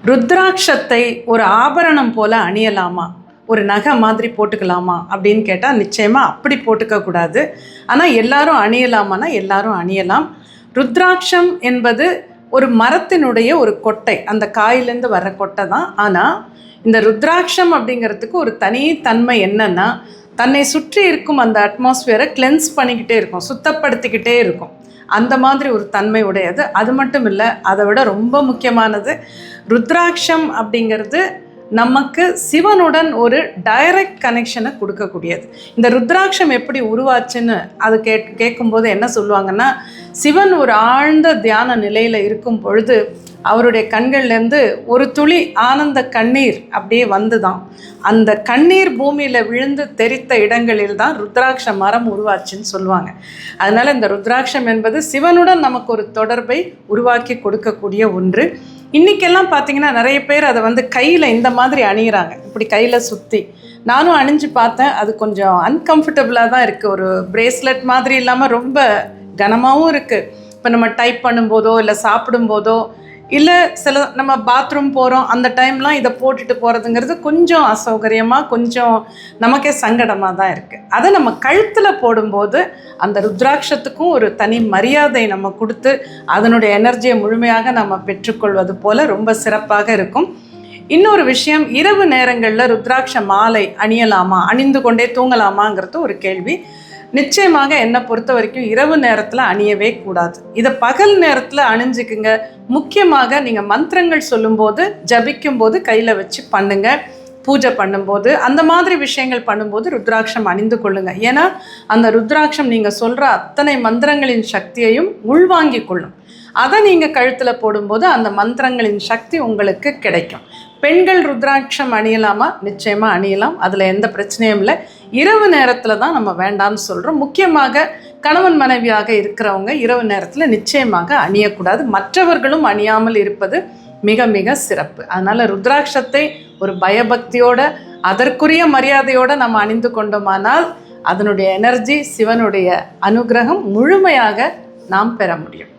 ருத்ராட்சத்தை ஒரு ஆபரணம் போல அணியலாமா, ஒரு நகை மாதிரி போட்டுக்கலாமா அப்படின்னு கேட்டால் நிச்சயமாக அப்படி போட்டுக்கக்கூடாது. ஆனால் எல்லாரும் அணியலாமான்னா எல்லாரும் அணியலாம். ருத்ராட்சம் என்பது ஒரு மரத்தினுடைய ஒரு கொட்டை, அந்த காயிலேருந்து வர்ற கொட்டை தான். ஆனால் இந்த ருத்ராட்சம் அப்படிங்கிறதுக்கு ஒரு தனி தன்மை என்னென்னா, தன்னை சுற்றி இருக்கும் அந்த அட்மாஸ்பியரை கிளென்ஸ் பண்ணிக்கிட்டே இருக்கும், சுத்தப்படுத்திக்கிட்டே இருக்கும். அந்த மாதிரி ஒரு தன்மை உடையது. அது மட்டும் இல்லை, அதை விட ரொம்ப முக்கியமானது, ருத்ராட்சம் அப்படிங்கிறது நமக்கு சிவனுடன் ஒரு டைரக்ட் கனெக்ஷனை கொடுக்கக்கூடியது. இந்த ருத்ராட்சம் எப்படி உருவாச்சுன்னு அது கேட்கும்போது என்ன சொல்லுவாங்கன்னா, சிவன் ஒரு ஆழ்ந்த தியான நிலையில் இருக்கும் பொழுது அவருடைய கண்கள்லேருந்து ஒரு துளி ஆனந்த கண்ணீர் அப்படியே வந்துதான். அந்த கண்ணீர் பூமியில் விழுந்து தெரித்த இடங்களில் தான் ருத்ராட்ச மரம் உருவாச்சுன்னு சொல்லுவாங்க. அதனால் இந்த ருத்ராட்சம் என்பது சிவனுடன் நமக்கு ஒரு தொடர்பை உருவாக்கி கொடுக்கக்கூடிய ஒன்று. இன்றைக்கெல்லாம் பார்த்திங்கன்னா நிறைய பேர் அதை கையில் இந்த மாதிரி அணிகிறாங்க, இப்படி கையில் சுற்றி. நானும் அணிஞ்சு பார்த்தேன், அது கொஞ்சம் அன்கம்ஃபர்டபுளாக தான் இருக்குது. ஒரு பிரேஸ்லெட் மாதிரி இல்லாமல் ரொம்ப கனமாகவும் இருக்குது. இப்போ நம்ம டைப் பண்ணும்போதோ இல்லை சாப்பிடும்போதோ இல்லை சில நம்ம பாத்ரூம் போகிறோம், அந்த டைம்லாம் இதை போட்டுட்டு போகிறதுங்கிறது கொஞ்சம் அசௌகரியமாக, கொஞ்சம் நமக்கே சங்கடமாக தான் இருக்குது. அதை நம்ம கழுத்தில் போடும்போது அந்த ருத்ராட்சத்துக்கும் ஒரு தனி மரியாதை நம்ம கொடுத்து அதனுடைய எனர்ஜியை முழுமையாக நம்ம பெற்றுக்கொள்வது போல் ரொம்ப சிறப்பாக இருக்கும். இன்னொரு விஷயம், இரவு நேரங்களில் ருத்ராட்ச மாலை அணியலாமா, அணிந்து கொண்டே தூங்கலாமாங்கிறது ஒரு கேள்வி. நிச்சயமாக என்னை பொறுத்த வரைக்கும் இரவு நேரத்தில் அணியவே கூடாது. இதை பகல் நேரத்தில் அணிஞ்சிக்குங்க. முக்கியமாக நீங்கள் மந்திரங்கள் சொல்லும்போது, ஜபிக்கும்போது கையில் வச்சு பண்ணுங்க. பூஜை பண்ணும்போது, அந்த மாதிரி விஷயங்கள் பண்ணும்போது ருத்ராட்சம் அணிந்து கொள்ளுங்க. ஏன்னா அந்த ருத்ராட்சம் நீங்கள் சொல்கிற அத்தனை மந்திரங்களின் சக்தியையும் உள்வாங்கி கொள்ளும். அதை நீங்கள் கழுத்தில் போடும்போது அந்த மந்திரங்களின் சக்தி உங்களுக்கு கிடைக்கும். பெண்கள் ருத்ராட்சம் அணியலாமா? நிச்சயமாக அணியலாம், அதில் எந்த பிரச்சனையும் இல்லை. இரவு நேரத்தில் தான் நம்ம வேண்டாம்னு சொல்கிறோம். முக்கியமாக கணவன் மனைவியாக இருக்கிறவங்க இரவு நேரத்தில் நிச்சயமாக அணியக்கூடாது. மற்றவர்களும் அணியாமல் இருப்பது மிக மிக சிறப்பு. அதனால் ருத்ராட்சத்தை ஒரு பயபக்தியோட, அதற்குரிய மரியாதையோடு நம்ம அணிந்து கொண்டோமானால் அதனுடைய எனர்ஜி, சிவனுடைய அனுகிரகம் முழுமையாக நாம் பெற முடியும்.